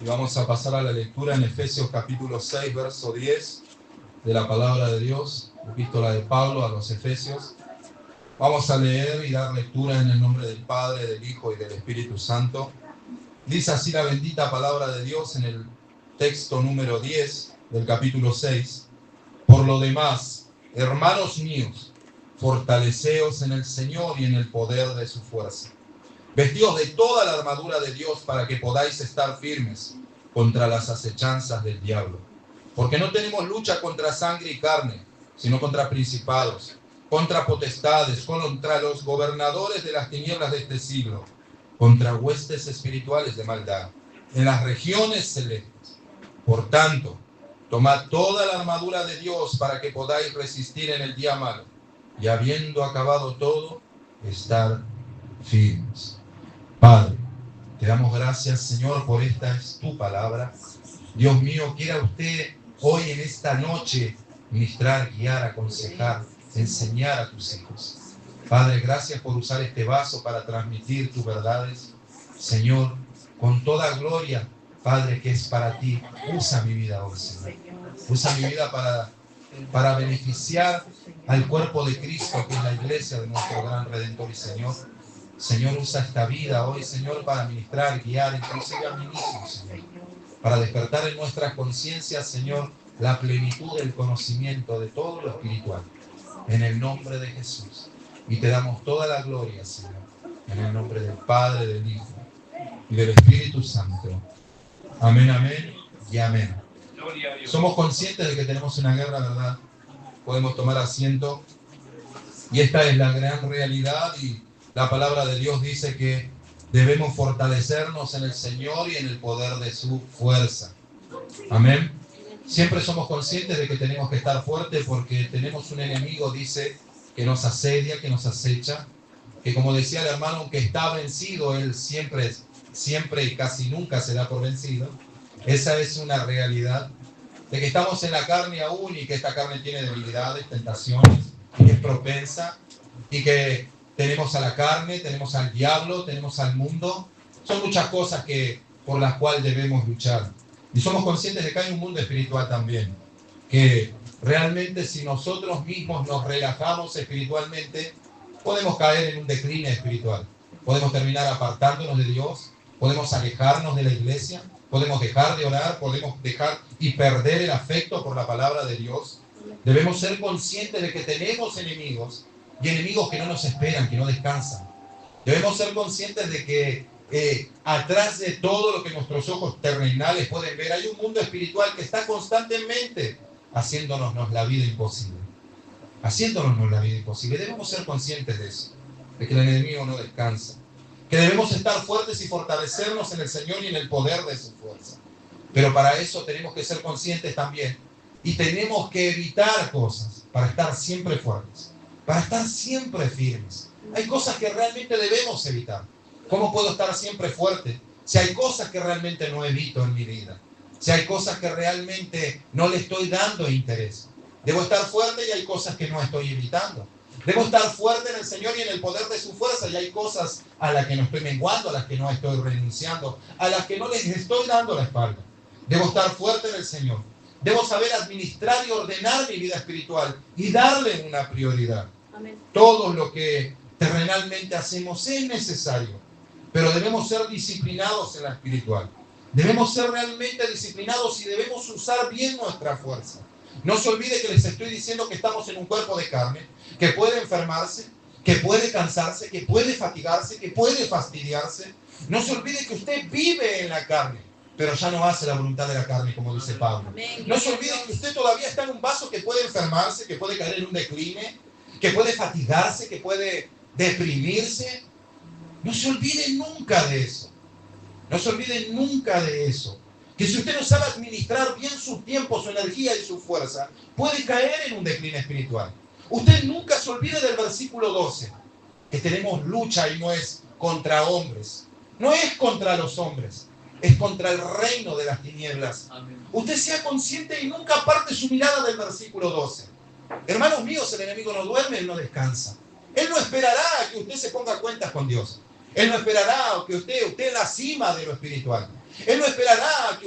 Y vamos a pasar a la lectura en Efesios capítulo 6, verso 10 de la palabra de Dios, epístola de Pablo a los Efesios. Vamos a leer y dar lectura en el nombre del Padre, del Hijo y del Espíritu Santo. Dice así la bendita palabra de Dios en el texto número 10 del capítulo 6. Por lo demás, hermanos míos, fortaleceos en el Señor y en el poder de su fuerza. Vestíos de toda la armadura de Dios para que podáis estar firmes contra las acechanzas del diablo. Porque no tenemos lucha contra sangre y carne, sino contra principados, contra potestades, contra los gobernadores de las tinieblas de este siglo, contra huestes espirituales de maldad en las regiones celestes. Por tanto, tomad toda la armadura de Dios para que podáis resistir en el día malo, y habiendo acabado todo, estar firmes. Padre, te damos gracias, Señor, por esta es tu palabra. Dios mío, quiera usted hoy en esta noche ministrar, guiar, aconsejar, enseñar a tus hijos. Padre, gracias por usar este vaso para transmitir tus verdades. Señor, con toda gloria, Padre, que es para ti, usa mi vida hoy, Señor. Usa mi vida para beneficiar al cuerpo de Cristo, que es la iglesia de nuestro gran Redentor y Señor. Señor, usa esta vida hoy, Señor, para ministrar, guiar, inclusive a mí mismo, Señor. Para despertar en nuestras conciencias, Señor, la plenitud del conocimiento de todo lo espiritual. En el nombre de Jesús. Y te damos toda la gloria, Señor. En el nombre del Padre, del Hijo y del Espíritu Santo. Amén, amén y amén. Somos conscientes de que tenemos una guerra, ¿verdad? Podemos tomar asiento. Y esta es la gran realidad, y la palabra de Dios dice que debemos fortalecernos en el Señor y en el poder de su fuerza. Amén. Siempre somos conscientes de que tenemos que estar fuertes porque tenemos un enemigo, dice, que nos asedia, que nos acecha, que como decía el hermano, aunque está vencido, él siempre y casi nunca se da por vencido. Esa es una realidad, de que estamos en la carne aún y que esta carne tiene debilidades, tentaciones, y es propensa, y que tenemos a la carne, tenemos al diablo, tenemos al mundo. Son muchas cosas por las cuales debemos luchar. Y somos conscientes de que hay un mundo espiritual también, que realmente si nosotros mismos nos relajamos espiritualmente, podemos caer en un decline espiritual. Podemos terminar apartándonos de Dios, podemos alejarnos de la iglesia, podemos dejar de orar, podemos dejar y perder el afecto por la palabra de Dios. Debemos ser conscientes de que tenemos enemigos, y enemigos que no nos esperan, que no descansan. Debemos ser conscientes de que atrás de todo lo que nuestros ojos terrenales pueden ver, hay un mundo espiritual que está constantemente haciéndonos la vida imposible. Haciéndonos la vida imposible. Debemos ser conscientes de eso, de que el enemigo no descansa, que debemos estar fuertes y fortalecernos en el Señor y en el poder de su fuerza. Pero para eso tenemos que ser conscientes también, y tenemos que evitar cosas para estar siempre fuertes, para estar siempre firmes. Hay cosas que realmente debemos evitar. ¿Cómo puedo estar siempre fuerte si hay cosas que realmente no evito en mi vida? Si hay cosas que realmente no le estoy dando interés. Debo estar fuerte y hay cosas que no estoy evitando. Debo estar fuerte en el Señor y en el poder de su fuerza, y hay cosas a las que no estoy menguando, a las que no estoy renunciando, a las que no les estoy dando la espalda. Debo estar fuerte en el Señor. Debo saber administrar y ordenar mi vida espiritual y darle una prioridad. Amén. Todo lo que terrenalmente hacemos es necesario, pero debemos ser disciplinados en la espiritual. Debemos ser realmente disciplinados y debemos usar bien nuestra fuerza. No se olvide que les estoy diciendo que estamos en un cuerpo de carne, que puede enfermarse, que puede cansarse, que puede fatigarse, que puede fastidiarse. No se olvide que usted vive en la carne, pero ya no hace la voluntad de la carne, como dice Pablo. No se olvide que usted todavía está en un vaso que puede enfermarse, que puede caer en un decline, que puede fatigarse, que puede deprimirse. No se olvide nunca de eso. No se olvide nunca de eso. Que si usted no sabe administrar bien su tiempo, su energía y su fuerza, puede caer en un decline espiritual. Usted nunca se olvide del versículo 12, que tenemos lucha y no es contra hombres. No es contra los hombres, es contra el reino de las tinieblas. Amén. Usted sea consciente y nunca aparte su mirada del versículo 12. Hermanos míos, el enemigo no duerme, él no descansa. Él no esperará a que usted se ponga a cuentas con Dios. Él no esperará a que usted en la cima de lo espiritual. Él no esperará a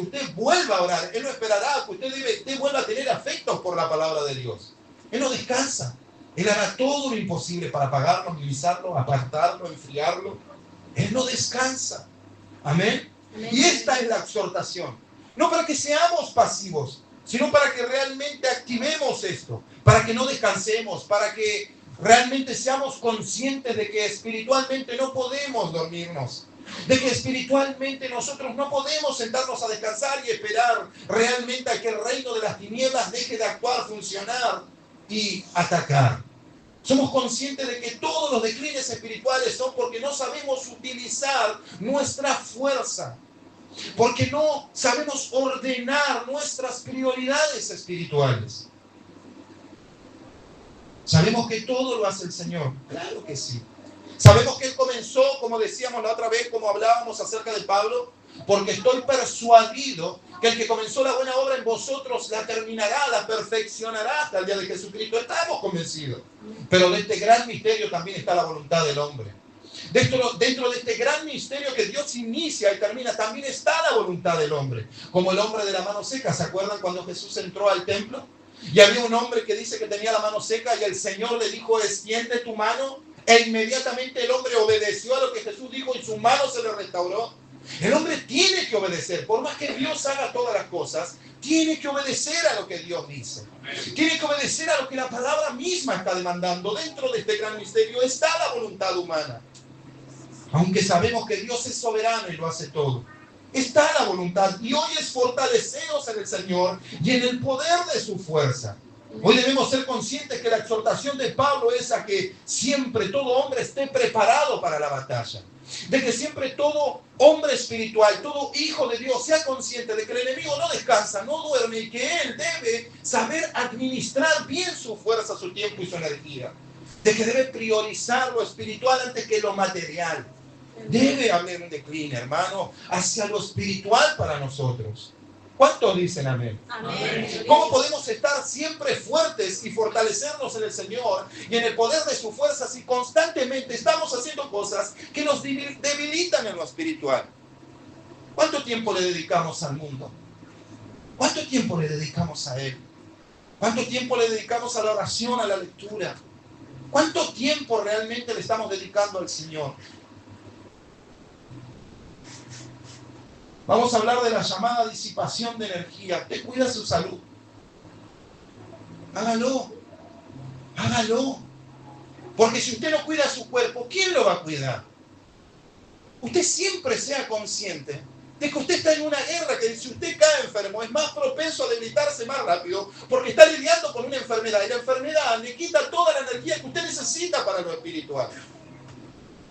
vuelva a orar. Él no esperará a que usted vuelva a tener afectos por la palabra de Dios. Él no descansa. Él hará todo lo imposible para apagarlo, minimizarlo, apartarlo, enfriarlo. Él no descansa. Amén. Y esta es la exhortación. No para que seamos pasivos, sino para que realmente activemos esto. Para que no descansemos, para que realmente seamos conscientes de que espiritualmente no podemos dormirnos. De que espiritualmente nosotros no podemos sentarnos a descansar y esperar realmente a que el reino de las tinieblas deje de actuar, funcionar y atacar. Somos conscientes de que todos los declines espirituales son porque no sabemos utilizar nuestra fuerza, porque no sabemos ordenar nuestras prioridades espirituales. Sabemos que todo lo hace el Señor, claro que sí. Sabemos que Él comenzó, como decíamos la otra vez, como hablábamos acerca de Pablo, porque estoy persuadido que el que comenzó la buena obra en vosotros la terminará, la perfeccionará hasta el día de Jesucristo. Estamos convencidos. Pero de este gran misterio también está la voluntad del hombre. Dentro de este gran misterio que Dios inicia y termina, también está la voluntad del hombre. Como el hombre de la mano seca. ¿Se acuerdan cuando Jesús entró al templo? Y había un hombre que dice que tenía la mano seca y el Señor le dijo, extiende tu mano. E inmediatamente el hombre obedeció a lo que Jesús dijo y su mano se le restauró. El hombre tiene que obedecer. Por más que Dios haga todas las cosas, tiene que obedecer a lo que Dios dice. Tiene que obedecer a lo que la palabra misma está demandando. Dentro de este gran misterio está la voluntad humana. Aunque sabemos que Dios es soberano y lo hace todo. Está la voluntad. Y hoy es fortaleceos en el Señor y en el poder de su fuerza. Hoy debemos ser conscientes que la exhortación de Pablo es a que siempre todo hombre esté preparado para la batalla. De que siempre todo hombre espiritual, todo hijo de Dios sea consciente de que el enemigo no descansa, no duerme y que él debe saber administrar bien su fuerza, su tiempo y su energía. De que debe priorizar lo espiritual antes que lo material. Debe haber un decline, hermano, hacia lo espiritual para nosotros. ¿Cuántos dicen amén? Amén? ¿Cómo podemos estar siempre fuertes y fortalecernos en el Señor y en el poder de su fuerza si constantemente estamos haciendo cosas que nos debilitan en lo espiritual? ¿Cuánto tiempo le dedicamos al mundo? ¿Cuánto tiempo le dedicamos a Él? ¿Cuánto tiempo le dedicamos a la oración, a la lectura? ¿Cuánto tiempo realmente le estamos dedicando al Señor? Vamos a hablar de la llamada disipación de energía. Usted cuida su salud. Hágalo. Hágalo. Porque si usted no cuida su cuerpo, ¿quién lo va a cuidar? Usted siempre sea consciente de que usted está en una guerra, que si usted cae enfermo es más propenso a debilitarse más rápido porque está lidiando con una enfermedad. Y la enfermedad le quita toda la energía que usted necesita para lo espiritual.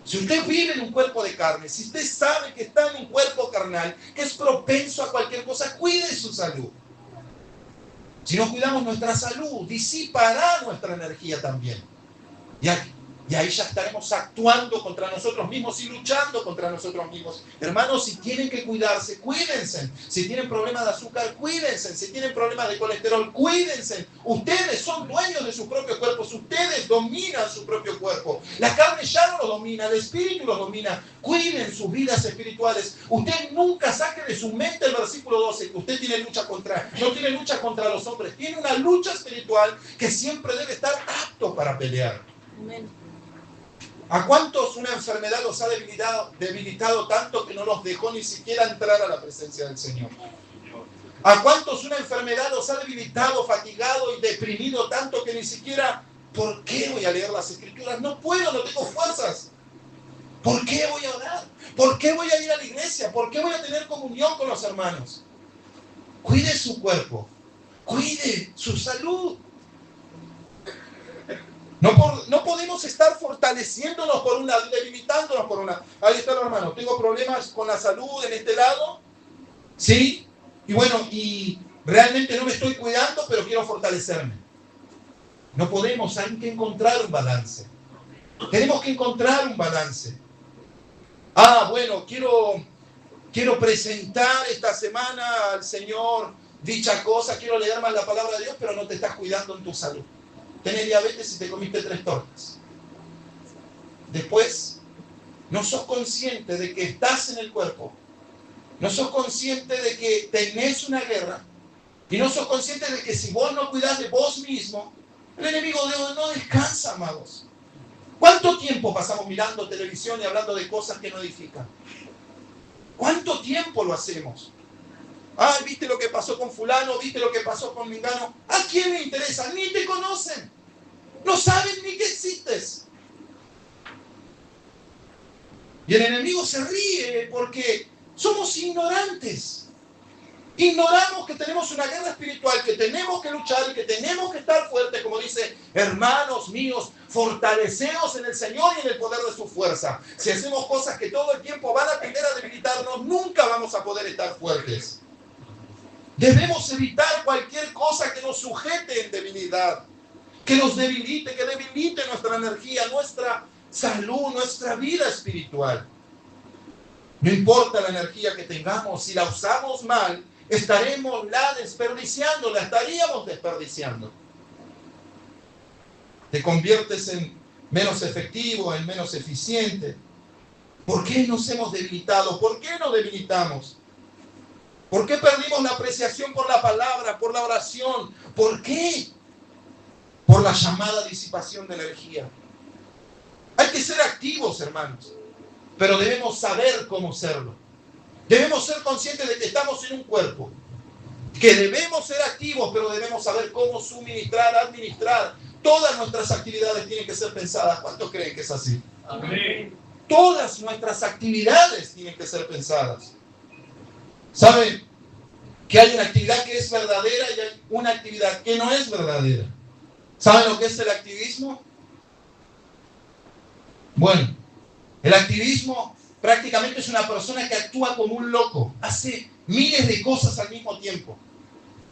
Si usted vive en un cuerpo de carne, si usted sabe que está en un cuerpo carnal, que es propenso a cualquier cosa, cuide su salud. Si no cuidamos nuestra salud, disipará nuestra energía también. Y ahí ya estaremos actuando contra nosotros mismos y luchando contra nosotros mismos. Hermanos, si tienen que cuidarse, cuídense. Si tienen problemas de azúcar, cuídense. Si tienen problemas de colesterol, cuídense. Ustedes son dueños de sus propios cuerpos. Ustedes dominan su propio cuerpo. La carne ya no lo domina, el espíritu lo domina. Cuiden sus vidas espirituales. Usted nunca saque de su mente el versículo 12, que usted no tiene lucha contra los hombres. Tiene una lucha espiritual que siempre debe estar apto para pelear. Amén. ¿A cuántos una enfermedad los ha debilitado tanto que no los dejó ni siquiera entrar a la presencia del Señor? ¿A cuántos una enfermedad los ha debilitado, fatigado y deprimido tanto que ni siquiera, ¿por qué voy a leer las Escrituras? No puedo, no tengo fuerzas. ¿Por qué voy a orar? ¿Por qué voy a ir a la iglesia? ¿Por qué voy a tener comunión con los hermanos? Cuide su cuerpo, cuide su salud. No podemos estar fortaleciéndonos por un lado, debilitándonos por un lado. Ahí está el hermano, tengo problemas con la salud en este lado, ¿sí? Y bueno, y realmente no me estoy cuidando, pero quiero fortalecerme. No podemos, hay que encontrar un balance. Tenemos que encontrar un balance. Bueno, quiero presentar esta semana al Señor dicha cosa, quiero leer más la palabra de Dios, pero no te estás cuidando en tu salud. Tenés diabetes y te comiste 3 tortas. Después, no sos consciente de que estás en el cuerpo No sos consciente de que tenés una guerra. Y no sos consciente de que si vos no cuidás de vos mismo, el enemigo no descansa, amados. ¿Cuánto tiempo pasamos mirando televisión y hablando de cosas que no edifican? ¿Cuánto tiempo lo hacemos? Ay, ¿viste lo que pasó con fulano? ¿Viste lo que pasó con mengano? ¿A quién le interesa? Ni te conocen. No saben ni que existes. Y el enemigo se ríe porque somos ignorantes. Ignoramos que tenemos una guerra espiritual, que tenemos que luchar y que tenemos que estar fuertes, como dice, hermanos míos, fortaleceos en el Señor y en el poder de su fuerza. Si hacemos cosas que todo el tiempo van a tender a debilitarnos, nunca vamos a poder estar fuertes. Debemos evitar cualquier cosa que nos sujete en debilidad, que nos debilite, que debilite nuestra energía, nuestra salud, nuestra vida espiritual. No importa la energía que tengamos, si la usamos mal, estaríamos desperdiciando. Te conviertes en menos efectivo, en menos eficiente. ¿Por qué nos hemos debilitado? ¿Por qué nos debilitamos? ¿Por qué perdimos la apreciación por la palabra, por la oración? ¿Por qué? Por la llamada disipación de energía. Hay que ser activos, hermanos, pero debemos saber cómo serlo. Debemos ser conscientes de que estamos en un cuerpo, que debemos ser activos, pero debemos saber cómo suministrar, administrar. Todas nuestras actividades tienen que ser pensadas. ¿Cuántos creen que es así? Amén. Todas nuestras actividades tienen que ser pensadas. ¿Saben que hay una actividad que es verdadera y hay una actividad que no es verdadera? ¿Saben lo que es el activismo? Bueno, el activismo prácticamente es una persona que actúa como un loco, hace miles de cosas al mismo tiempo.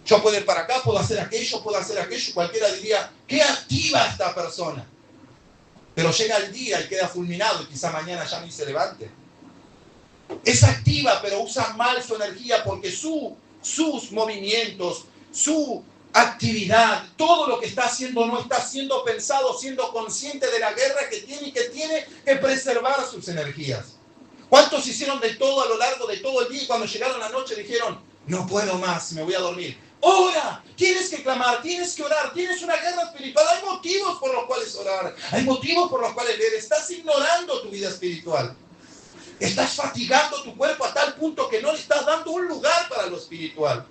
Yo puedo ir para acá, puedo hacer aquello, cualquiera diría, ¿qué activa esta persona? Pero llega el día y queda fulminado y quizá mañana ya ni se levante. Es activa, pero usa mal su energía porque sus movimientos, su actividad, todo lo que está haciendo no está siendo pensado, siendo consciente de la guerra que tiene que preservar sus energías. ¿Cuántos hicieron de todo a lo largo de todo el día y cuando llegaron la noche dijeron, no puedo más, me voy a dormir? Ora, tienes que clamar, tienes que orar, tienes una guerra espiritual, hay motivos por los cuales orar, hay motivos por los cuales leer, estás ignorando tu vida espiritual. Estás fatigando tu cuerpo a tal punto que no le estás dando un lugar para lo espiritual.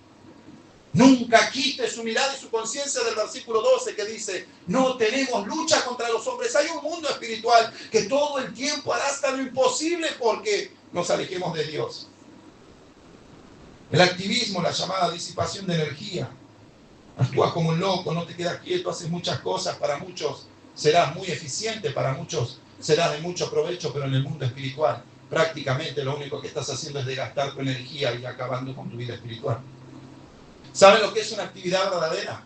Nunca quite su mirada y su conciencia del versículo 12 que dice, no tenemos lucha contra los hombres. Hay un mundo espiritual que todo el tiempo hará hasta lo imposible porque nos alejemos de Dios. El activismo, la llamada disipación de energía. Actúas como un loco, no te quedas quieto, haces muchas cosas. Para muchos serás muy eficiente, para muchos serás de mucho provecho, pero en el mundo espiritual prácticamente lo único que estás haciendo es desgastar tu energía y acabando con tu vida espiritual. ¿Saben lo que es una actividad verdadera?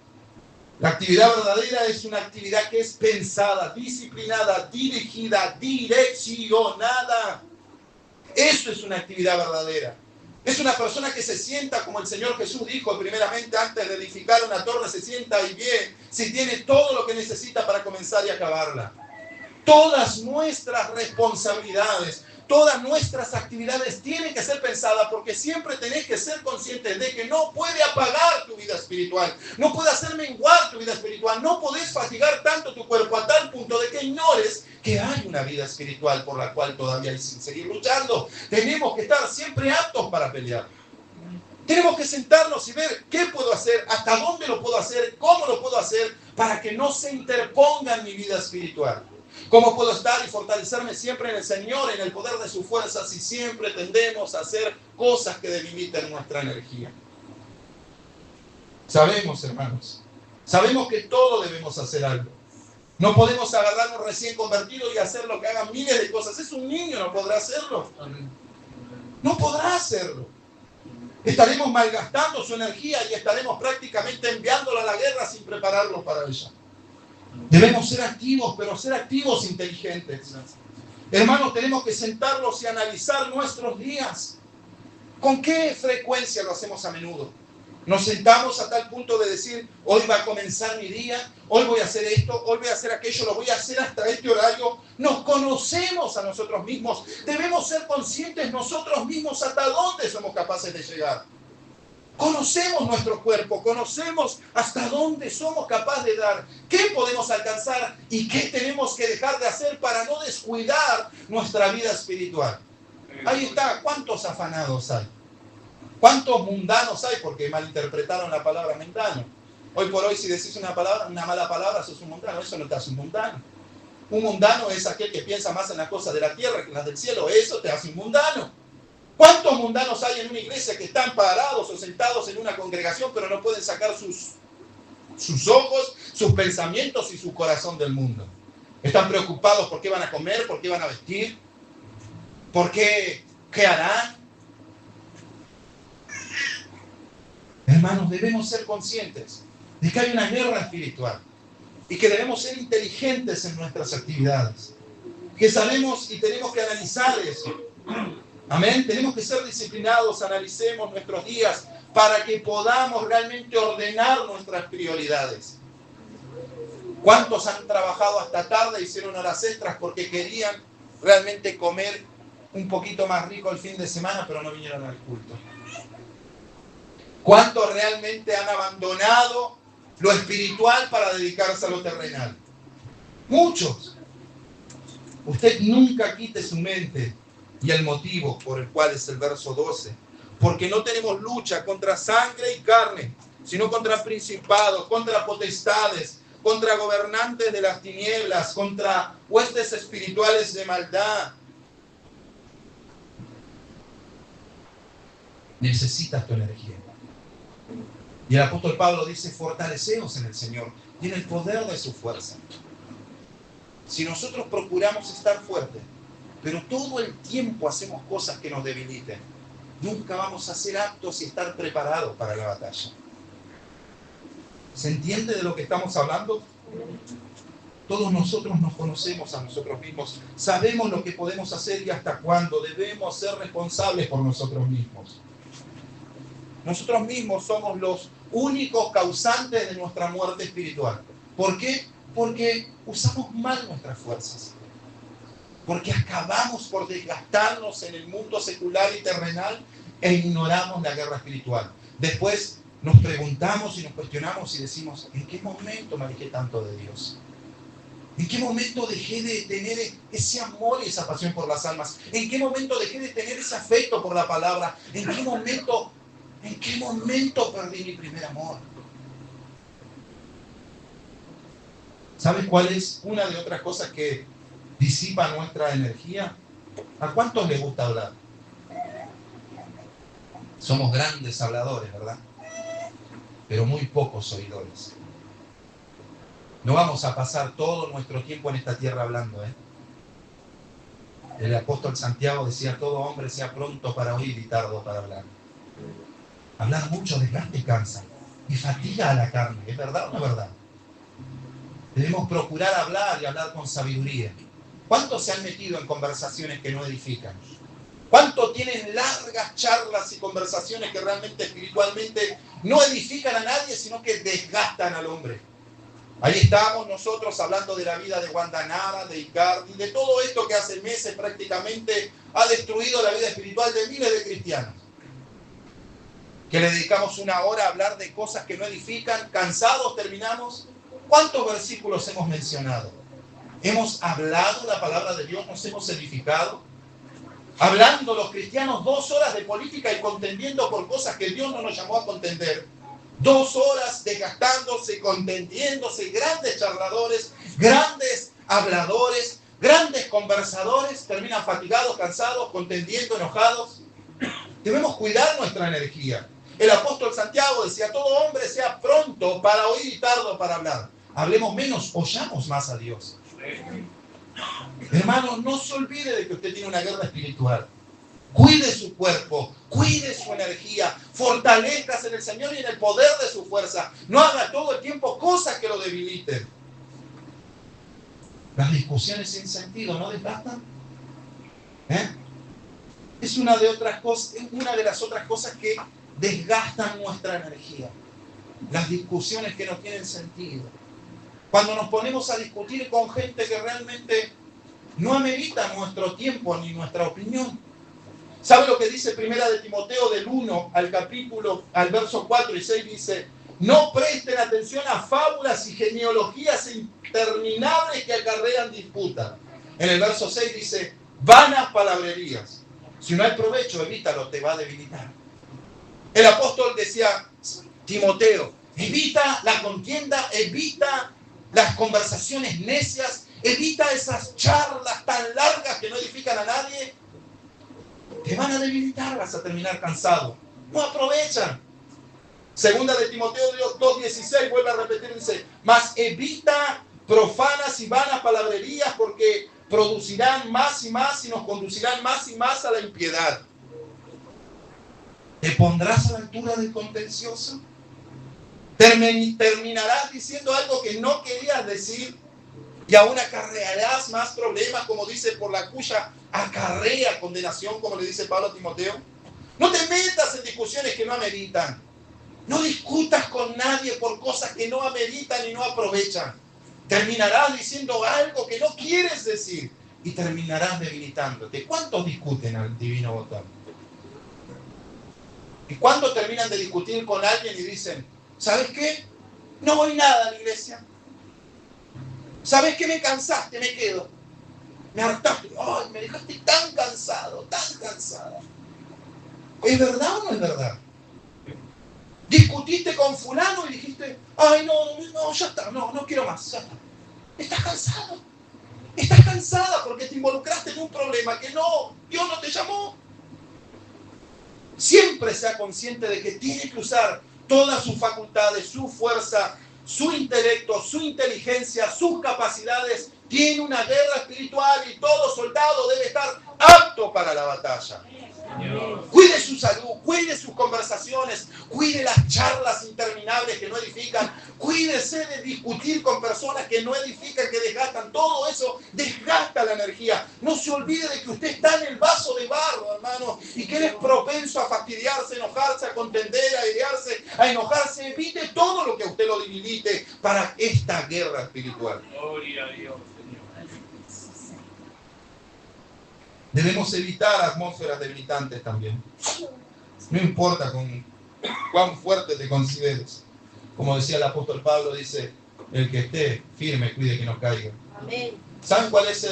La actividad verdadera es una actividad que es pensada, disciplinada, dirigida, direccionada. Eso es una actividad verdadera. Es una persona que se sienta, como el Señor Jesús dijo, primeramente antes de edificar una torre, se sienta y ve si tiene todo lo que necesita para comenzar y acabarla. Todas nuestras responsabilidades, todas nuestras actividades tienen que ser pensadas porque siempre tenés que ser conscientes de que no puede apagar tu vida espiritual, no puede hacer menguar tu vida espiritual, no podés fatigar tanto tu cuerpo a tal punto de que ignores que hay una vida espiritual por la cual todavía hay que seguir luchando. Tenemos que estar siempre aptos para pelear. Tenemos que sentarnos y ver qué puedo hacer, hasta dónde lo puedo hacer, cómo lo puedo hacer para que no se interponga en mi vida espiritual. ¿Cómo puedo estar y fortalecerme siempre en el Señor, en el poder de su fuerza, si siempre tendemos a hacer cosas que debiliten nuestra energía? Sabemos, hermanos, sabemos que todos debemos hacer algo. No podemos agarrarnos recién convertidos y hacer lo que hagan miles de cosas. Es un niño, no podrá hacerlo. No podrá hacerlo. Estaremos malgastando su energía y estaremos prácticamente enviándola a la guerra sin prepararlo para ella. Debemos ser activos, pero ser activos inteligentes. Hermanos, tenemos que sentarnos y analizar nuestros días. ¿Con qué frecuencia lo hacemos a menudo? Nos sentamos a tal punto de decir, hoy va a comenzar mi día, hoy voy a hacer esto, hoy voy a hacer aquello, lo voy a hacer hasta este horario. Nos conocemos a nosotros mismos. Debemos ser conscientes nosotros mismos hasta dónde somos capaces de llegar. Conocemos nuestro cuerpo, conocemos hasta dónde somos capaces de dar, qué podemos alcanzar y qué tenemos que dejar de hacer para no descuidar nuestra vida espiritual. Ahí está, ¿cuántos afanados hay? ¿Cuántos mundanos hay? Porque malinterpretaron la palabra mundano. Hoy por hoy, si decís una mala palabra, sos un mundano. Eso no te hace un mundano. Un mundano es aquel que piensa más en las cosas de la tierra que en las del cielo. Eso te hace un mundano. ¿Cuántos mundanos hay en una iglesia que están parados o sentados en una congregación, pero no pueden sacar sus ojos, sus pensamientos y su corazón del mundo? Están preocupados por qué van a comer, por qué van a vestir, por qué harán. Hermanos, debemos ser conscientes de que hay una guerra espiritual y que debemos ser inteligentes en nuestras actividades, que sabemos y tenemos que analizar eso. Amén. Tenemos que ser disciplinados, analicemos nuestros días para que podamos realmente ordenar nuestras prioridades. ¿Cuántos han trabajado hasta tarde, hicieron horas extras porque querían realmente comer un poquito más rico el fin de semana, pero no vinieron al culto? ¿Cuántos realmente han abandonado lo espiritual para dedicarse a lo terrenal? Muchos. Usted nunca quite su mente y el motivo por el cual es el verso 12. Porque no tenemos lucha contra sangre y carne, sino contra principados, contra potestades, contra gobernantes de las tinieblas, contra huestes espirituales de maldad. Necesitas tu energía. Y el apóstol Pablo dice, fortaleceos en el Señor y en el poder de su fuerza. Si nosotros procuramos estar fuertes, pero todo el tiempo hacemos cosas que nos debiliten, nunca vamos a ser aptos y estar preparados para la batalla. ¿Se entiende de lo que estamos hablando? Todos nosotros nos conocemos a nosotros mismos, sabemos lo que podemos hacer y hasta cuándo. Debemos ser responsables por nosotros mismos. Nosotros mismos somos los únicos causantes de nuestra muerte espiritual. ¿Por qué? Porque usamos mal nuestras fuerzas. Porque acabamos por desgastarnos en el mundo secular y terrenal e ignoramos la guerra espiritual. Después nos preguntamos y nos cuestionamos y decimos, ¿en qué momento me alejé tanto de Dios? ¿En qué momento dejé de tener ese amor y esa pasión por las almas? ¿En qué momento dejé de tener ese afecto por la palabra? ¿En qué momento perdí mi primer amor? ¿Sabes cuál es una de otras cosas que disipa nuestra energía? ¿A cuántos les gusta hablar? Somos grandes habladores, ¿verdad? Pero muy pocos oidores. No vamos a pasar todo nuestro tiempo en esta tierra hablando, ¿eh? El apóstol Santiago decía, todo hombre sea pronto para oír y tardo para hablar. Hablar mucho desgasta y cansa y fatiga a la carne. ¿Es verdad o no es verdad? Debemos procurar hablar y hablar con sabiduría. ¿Cuántos se han metido en conversaciones que no edifican? ¿Cuántos tienen largas charlas y conversaciones que realmente espiritualmente no edifican a nadie, sino que desgastan al hombre? Ahí estamos nosotros hablando de la vida de Wanda Nara, de Icardi, de todo esto que hace meses prácticamente ha destruido la vida espiritual de miles de cristianos. Que le dedicamos una hora a hablar de cosas que no edifican, cansados terminamos. ¿Cuántos versículos hemos mencionado? ¿Hemos hablado la palabra de Dios? ¿Nos hemos edificado? Hablando los cristianos 2 horas de política y contendiendo por cosas que Dios no nos llamó a contender. 2 horas desgastándose, contendiéndose, grandes charladores, grandes habladores, grandes conversadores, terminan fatigados, cansados, contendiendo, enojados. Debemos cuidar nuestra energía. El apóstol Santiago decía, todo hombre sea pronto para oír y tardo para hablar. Hablemos menos, oyamos más a Dios. Hermano, no se olvide de que usted tiene una guerra espiritual. Cuide su cuerpo, cuide su energía, fortalezcase en el Señor y en el poder de su fuerza. No haga todo el tiempo cosas que lo debiliten. Las discusiones sin sentido, ¿no desgastan? Es una de las otras cosas que desgastan nuestra energía. Las discusiones que no tienen sentido. Cuando nos ponemos a discutir con gente que realmente no amerita nuestro tiempo ni nuestra opinión. ¿Sabe lo que dice Primera de Timoteo del 1 al verso 4 y 6? Dice: no presten atención a fábulas y genealogías interminables que acarrean disputas. En el verso 6 dice: vanas palabrerías. Si no hay provecho, evítalo, te va a debilitar. El apóstol decía: Timoteo, evita la contienda, evita las conversaciones necias, evita esas charlas tan largas que no edifican a nadie. Te van a debilitar, vas a terminar cansado. No aprovechan. Segunda de Timoteo 2:16, vuelve a repetir, dice: mas evita profanas y vanas palabrerías, porque producirán más y más y nos conducirán más y más a la impiedad. ¿Te pondrás a la altura del contencioso? ¿Terminarás diciendo algo que no querías decir? Y aún acarrearás más problemas, como dice, por la cuya acarrea condenación, como le dice Pablo a Timoteo. No te metas en discusiones que no ameritan. No discutas con nadie por cosas que no ameritan y no aprovechan. Terminarás diciendo algo que no quieres decir y terminarás debilitándote. ¿Cuántos discuten al divino botón? ¿Y cuántos terminan de discutir con alguien y dicen: ¿sabes qué? No voy nada a la iglesia. ¿Sabes qué? Me cansaste, me quedo. Me hartaste. Ay, me dejaste tan cansado, tan cansada. ¿Es verdad o no es verdad? Discutiste con fulano y dijiste: ay, no, ya está, no quiero más, ya está. Estás cansado. Estás cansada porque te involucraste en un problema que no, Dios no te llamó. Siempre sea consciente de que tiene que usar todas sus facultades, su fuerza, su intelecto, su inteligencia, sus capacidades. Tiene una guerra espiritual y todo soldado debe estar apto para la batalla. Cuide su salud, cuide sus conversaciones, cuide las charlas interminables que no edifican, cuídese de discutir con personas que no edifican, que desgastan. Todo eso desgasta la energía. No se olvide de que usted está en el vaso de barro, hermano, y que él es propenso a fastidiarse, a enojarse, a contender, a idearse, a enojarse. Evite todo lo que a usted lo debilite para esta guerra espiritual. Gloria a Dios. Debemos evitar atmósferas debilitantes también. No importa cuán fuerte te consideres. Como decía el apóstol Pablo, dice: el que esté firme, cuide que no caiga. Amén. ¿Saben cuál es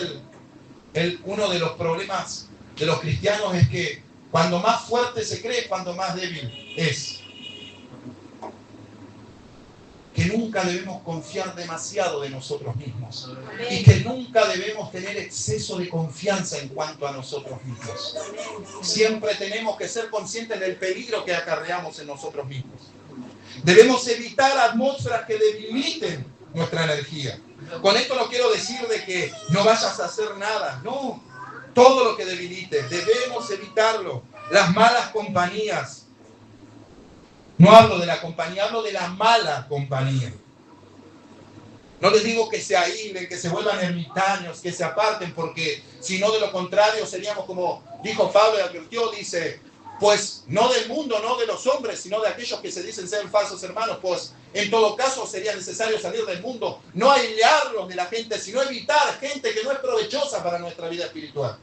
uno de los problemas de los cristianos? Es que cuando más fuerte se cree, cuando más débil es. Que nunca debemos confiar demasiado de nosotros mismos. Amén. Y que nunca debemos tener exceso de confianza en cuanto a nosotros mismos. Siempre tenemos que ser conscientes del peligro que acarreamos en nosotros mismos. Debemos evitar atmósferas que debiliten nuestra energía. Con esto no quiero decir de que no vayas a hacer nada. No, todo lo que debilite, debemos evitarlo. Las malas compañías. No hablo de la compañía, hablo de la mala compañía. No les digo que se aíslen, que se vuelvan ermitaños, que se aparten, porque si no, de lo contrario seríamos como dijo Pablo y advirtió, dice: pues no del mundo, no de los hombres, sino de aquellos que se dicen ser falsos hermanos, pues en todo caso sería necesario salir del mundo, no aislarlos de la gente, sino evitar gente que no es provechosa para nuestra vida espiritual.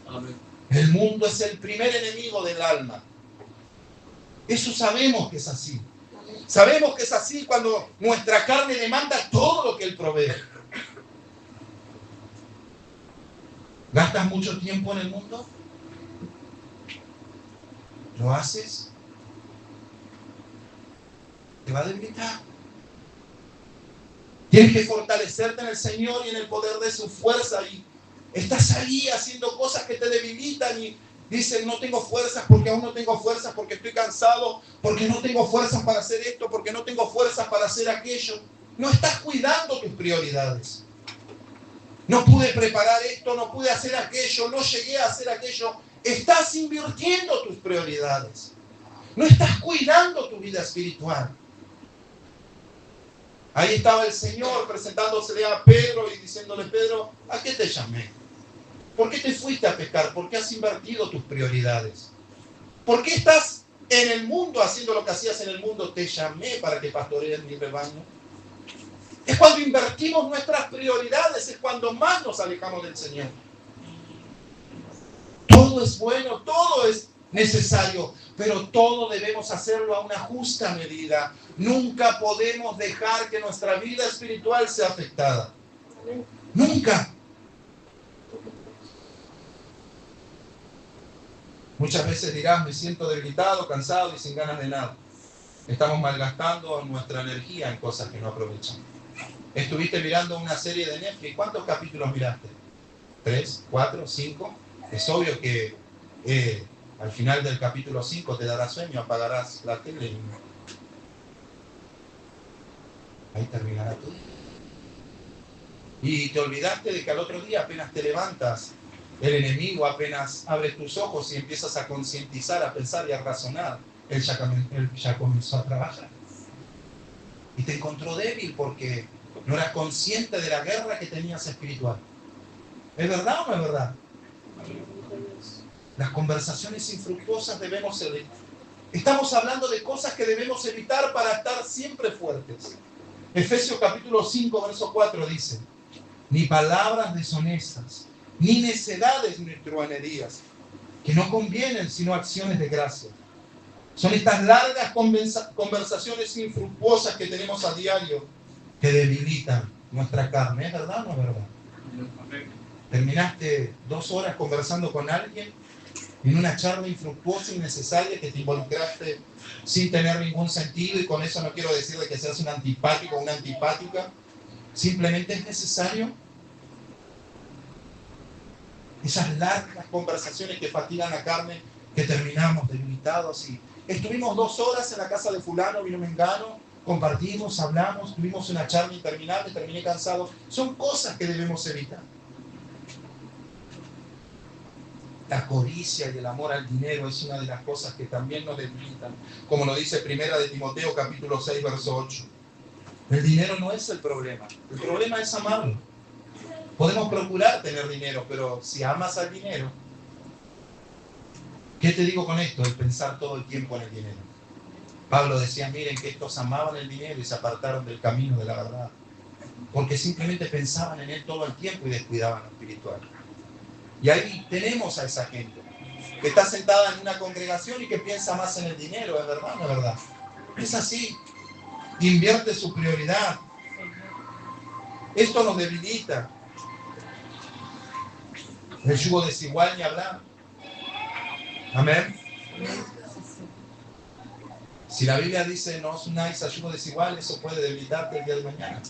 Amén. El mundo es el primer enemigo del alma. Eso sabemos que es así. Sabemos que es así cuando nuestra carne demanda todo lo que Él provee. ¿Gastas mucho tiempo en el mundo? ¿Lo haces? Te va a debilitar. Tienes que fortalecerte en el Señor y en el poder de su fuerza. Y estás ahí haciendo cosas que te debilitan y dicen: no tengo fuerzas porque aún no tengo fuerzas, porque estoy cansado, porque no tengo fuerzas para hacer esto, porque no tengo fuerzas para hacer aquello. No estás cuidando tus prioridades. No pude preparar esto, no pude hacer aquello, no llegué a hacer aquello. Estás invirtiendo tus prioridades. No estás cuidando tu vida espiritual. Ahí estaba el Señor presentándosele a Pedro y diciéndole: Pedro, ¿a qué te llamé? ¿Por qué te fuiste a pescar? ¿Por qué has invertido tus prioridades? ¿Por qué estás en el mundo, haciendo lo que hacías en el mundo, te llamé para que pastorees mi rebaño. Es cuando invertimos nuestras prioridades, es cuando más nos alejamos del Señor. Todo es bueno, todo es necesario, pero todo debemos hacerlo a una justa medida. Nunca podemos dejar que nuestra vida espiritual sea afectada. Nunca. Muchas veces dirás, me siento debilitado, cansado y sin ganas de nada. Estamos malgastando nuestra energía en cosas que no aprovechamos. Estuviste mirando una serie de Netflix. ¿Cuántos capítulos miraste? ¿3, 4, 5? Es obvio que al final del capítulo 5 te dará sueño, apagarás la tele y ahí terminará todo. Y te olvidaste de que al otro día, apenas te levantas, el enemigo, apenas abres tus ojos y empiezas a concientizar, a pensar y a razonar, él ya comenzó a trabajar. Y te encontró débil porque no eras consciente de la guerra que tenías espiritual. ¿Es verdad o no es verdad? Las conversaciones infructuosas debemos evitar. Estamos hablando de cosas que debemos evitar para estar siempre fuertes. Efesios capítulo 5, verso 4 dice: ni palabras deshonestas, ni necedades ni truhanerías, que no convienen, sino acciones de gracia. Son estas largas conversaciones infructuosas que tenemos a diario que debilitan nuestra carne. ¿Es verdad o no es verdad? Terminaste 2 horas conversando con alguien en una charla infructuosa, innecesaria, que te involucraste sin tener ningún sentido, y con eso no quiero decirle que seas un antipático o una antipática. Simplemente es necesario. Esas largas conversaciones que fatigan la carne, que terminamos debilitados. Y estuvimos 2 horas en la casa de fulano, vino mengano, compartimos, hablamos, tuvimos una charla interminable, terminé cansado. Son cosas que debemos evitar. La codicia y el amor al dinero es una de las cosas que también nos debilitan. Como lo dice Primera de Timoteo, capítulo 6, verso 8. El dinero no es el problema es amarlo. Podemos procurar tener dinero, pero si amas al dinero, ¿qué te digo con esto? El pensar todo el tiempo en el dinero. Pablo decía, miren que estos amaban el dinero y se apartaron del camino de la verdad, porque simplemente pensaban en él todo el tiempo y descuidaban lo espiritual. Y ahí tenemos a esa gente que está sentada en una congregación y que piensa más en el dinero. ¿Es verdad o no es verdad? Es así. Invierte su prioridad. Esto nos debilita. El yugo desigual ni hablar. Amén. Si la Biblia dice no os unáis a yugo desigual, eso puede debilitarte el día de mañana.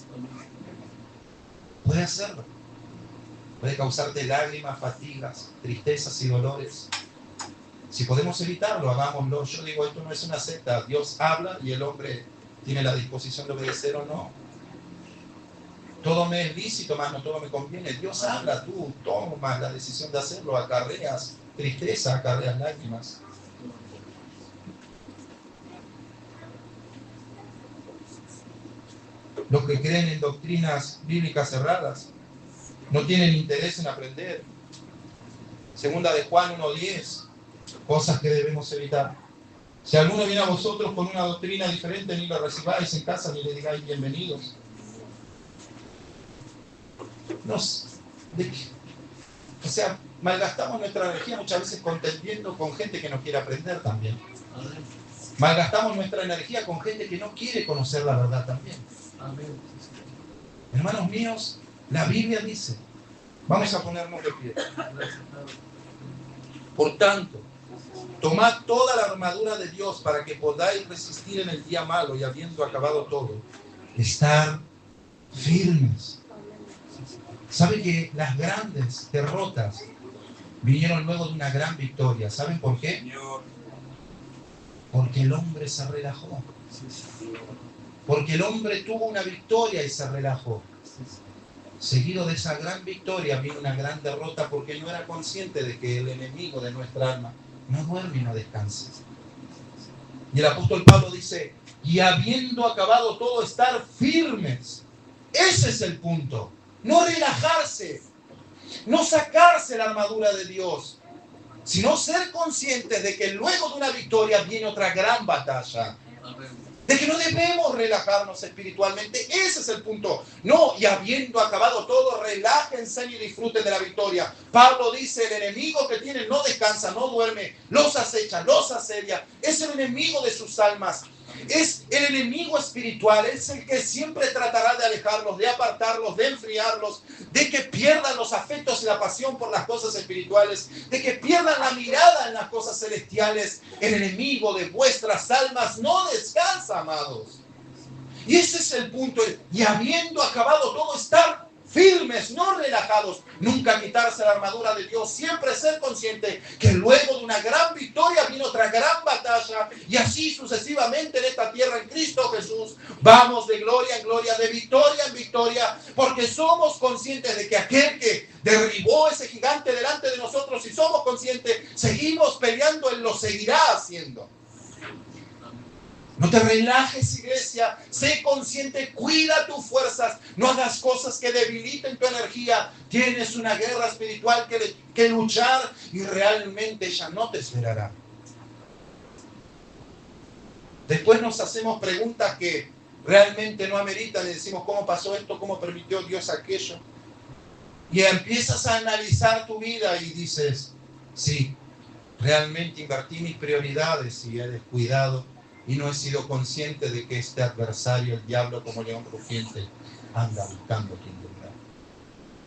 Puede hacerlo. Puede causarte lágrimas, fatigas, tristezas y dolores. Si podemos evitarlo, hagámoslo. Yo digo, esto no es una secta. Dios habla y el hombre tiene la disposición de obedecer o no. Todo me es lícito, más no todo me conviene. Dios habla, tú tomas la decisión de hacerlo. Acarreas tristeza, acarreas lágrimas. Los que creen en doctrinas bíblicas cerradas no tienen interés en aprender. Segunda de Juan 1:10, cosas que debemos evitar. Si alguno viene a vosotros con una doctrina diferente, ni lo recibáis en casa, ni le digáis bienvenidos. O sea, malgastamos nuestra energía muchas veces contendiendo con gente que no quiere aprender también. Malgastamos nuestra energía con gente que no quiere conocer la verdad también. Hermanos míos, la Biblia dice, vamos a ponernos de pie. Por tanto, tomad toda la armadura de Dios para que podáis resistir en el día malo y habiendo acabado todo, estar firmes. ¿Sabe que las grandes derrotas vinieron luego de una gran victoria? ¿Saben por qué? Porque el hombre se relajó. Porque el hombre tuvo una victoria y se relajó. Seguido de esa gran victoria vino una gran derrota porque no era consciente de que el enemigo de nuestra alma no duerme y no descansa. Y el apóstol Pablo dice, y habiendo acabado todo, estar firmes. Ese es el punto. No relajarse, no sacarse la armadura de Dios, sino ser conscientes de que luego de una victoria viene otra gran batalla. De que no debemos relajarnos espiritualmente. Ese es el punto. No, y habiendo acabado todo, relájense y disfruten de la victoria. Pablo dice, el enemigo que tienen no descansa, no duerme, los acecha, los asedia. Es el enemigo de sus almas. Es el enemigo espiritual, es el que siempre tratará de alejarlos, de apartarlos, de enfriarlos, de que pierdan los afectos y la pasión por las cosas espirituales, de que pierdan la mirada en las cosas celestiales. El enemigo de vuestras almas no descansa, amados. Y ese es el punto. Y habiendo acabado todo, estar firmes, no relajados, nunca quitarse la armadura de Dios, siempre ser consciente que luego de una gran victoria viene otra gran batalla, y así sucesivamente en esta tierra en Cristo Jesús vamos de gloria en gloria, de victoria en victoria, porque somos conscientes de que aquel que derribó ese gigante delante de nosotros, y somos conscientes, seguimos peleando, Él lo seguirá haciendo. No te relajes, iglesia, sé consciente, cuida tus fuerzas, no hagas cosas que debiliten tu energía. Tienes una guerra espiritual que luchar, y realmente ella no te esperará. Después nos hacemos preguntas que realmente no ameritan y decimos, ¿cómo pasó esto? ¿Cómo permitió Dios aquello? Y empiezas a analizar tu vida y dices, sí, realmente invertí mis prioridades y he descuidado. Y no he sido consciente de que este adversario, el diablo, como león rugiente, anda buscando quien devorar.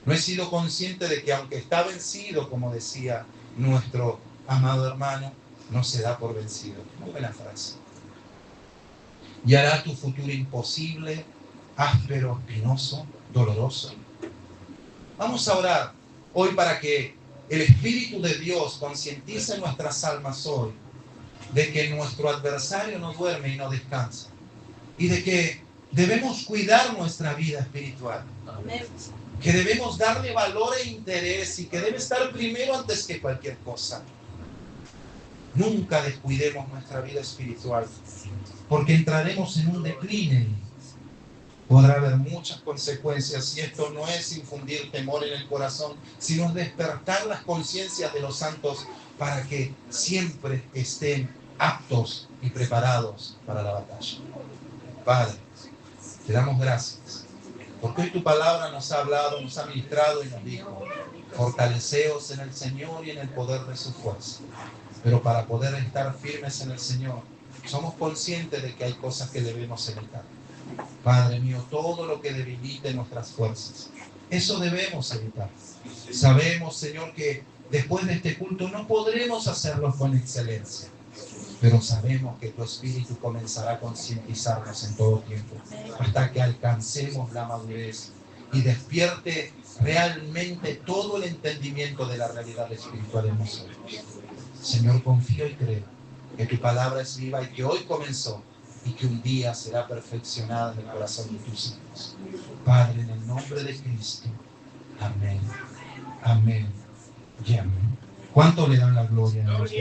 No he sido consciente de que aunque está vencido, como decía nuestro amado hermano, no se da por vencido. Muy buena frase. Y hará tu futuro imposible, áspero, espinoso, doloroso. Vamos a orar hoy para que el Espíritu de Dios concientice nuestras almas hoy de que nuestro adversario no duerme y no descansa, y de que debemos cuidar nuestra vida espiritual, que debemos darle valor e interés, y que debe estar primero antes que cualquier cosa. Nunca descuidemos nuestra vida espiritual, porque entraremos en un decline. Podrá haber muchas consecuencias, y esto no es infundir temor en el corazón, sino despertar las conciencias de los santos para que siempre estén aptos y preparados para la batalla. Padre, te damos gracias, porque hoy tu palabra nos ha hablado, nos ha ministrado y nos dijo, fortaleceos en el Señor y en el poder de su fuerza. Pero para poder estar firmes en el Señor, somos conscientes de que hay cosas que debemos evitar. Padre mío, todo lo que debilite nuestras fuerzas, eso debemos evitar. Sabemos, Señor, que después de este culto no podremos hacerlo con excelencia, pero sabemos que tu Espíritu comenzará a concientizarnos en todo tiempo, hasta que alcancemos la madurez y despierte realmente todo el entendimiento de la realidad espiritual en nosotros. Señor, confío y creo que tu palabra es viva y que hoy comenzó y que un día será perfeccionada en el corazón de tus hijos. Padre, en el nombre de Cristo. Amén. Amén y amén. ¿Cuánto le dan la gloria a Dios?